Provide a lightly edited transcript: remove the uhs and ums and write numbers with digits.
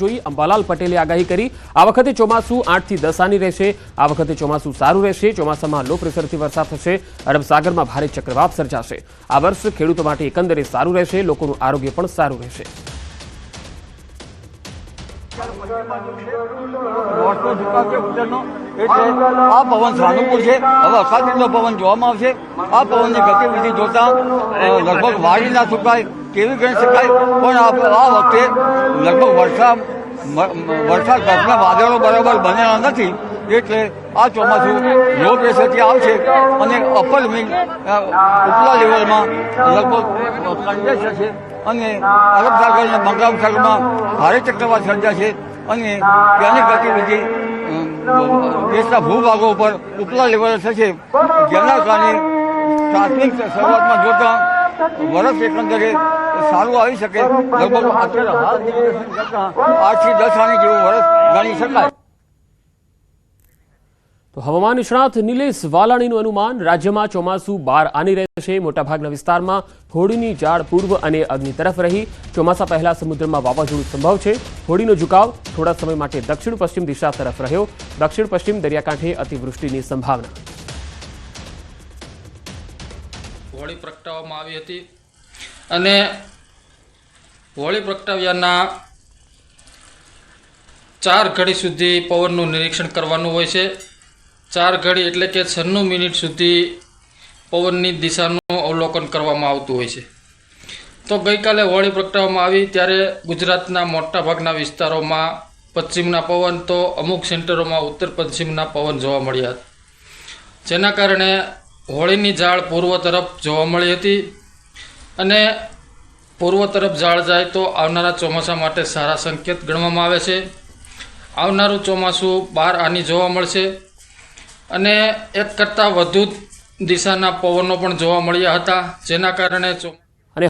જોઈ અંબાલાલ પટેલે આગાહી કરી આ વખતે ચોમાસું 8 થી 10 આની રહેશે। આ વખતે ચોમાસું સારું રહેશે। ચોમાસામાં લો પ્રેશરથી વરસાદ થશે। અરબ સાગરમાં ભારે ચક્રવાત સર્જાશે। આ વર્ષ ખેડૂતો માટે એકંદરે સારું રહેશે। લોકોનું આરોગ્ય પણ સારું રહેશે। આ પવન સાનુકૂળ છે। હવે અષાઢીનો પવન જોવામાં આવશે। આ પવનની ગતિવિધિ જોતા લગભગ વાડી ના સુકાય કેવી ગણી શકાય, પણ આ વખતે લગભગ વરસાદ ગઢના વાદળો બરાબર બનેલા નથી, એટલે આ ચોમાસું લો પ્રેશરથી આવશે અને અપર વિંગ ઉપલા લેવલમાં લગભગ કંડેસ થશે અને અરબ સાગર અને બંગાળ સાગરમાં ભારે ચક્રવાત સર્જાશે અને ત્યાંની ગતિવિધિ દેશના ભૂભાગો ઉપર ઉપલા લેવલે થશે, જેના કારણે પ્રાથમિક શરૂઆતમાં જોતા વર્ષ એકંદરે સારું આવી શકે। લગભગ અત્યારે હાલ 8 થી 10 આની જેવું વર્ષ ગણી શકાય। તો હવામાન નિષ્ણાત નિલેશ વાલાણીનું અનુમાન, રાજ્યમાં ચોમાસું 12 આની રહેશે। મોટાભાગના વિસ્તારમાં હોડીની જાળ પૂર્વ અને અગ્નિ તરફ રહી। ચોમાસા પહેલા સમુદ્રમાં વાવાઝોડું સંભવ છે। હોડીનો ઝુકાવ થોડા સમય માટે દક્ષિણ પશ્ચિમ દિશા તરફ રહ્યો। દક્ષિણ પશ્ચિમ દરિયાકાંઠે અતિવૃષ્ટિની સંભાવના। હોળી પ્રગટાવવામાં આવી હતી અને હોળી પ્રગટાવ્યાના 4 ઘડી સુધી પવનનું નિરીક્ષણ કરવાનું હોય છે। 4 ઘડી એટલે કે 96 મિનિટ સુધી પવનની દિશાનું અવલોકન કરવામાં આવતું હોય છે। તો ગઈકાલે હોળી પ્રગટાવવામાં આવી ત્યારે ગુજરાતના મોટાભાગના વિસ્તારોમાં પશ્ચિમના પવન તો અમુક સેન્ટરોમાં ઉત્તર પશ્ચિમના પવન જોવા મળ્યા હતા, જેના કારણે હોળીની જાળ પૂર્વ તરફ જોવા મળી હતી અને પૂર્વ તરફ જાળ જાય તો આવનારા ચોમાસા માટે સારા સંકેત ગણવામાં આવે છે। આવનારું ચોમાસું 12 આની જોવા મળશે અને એક કરતાં વધુ દિશાના પવનો પણ જોવા મળ્યા હતા, જેના કારણે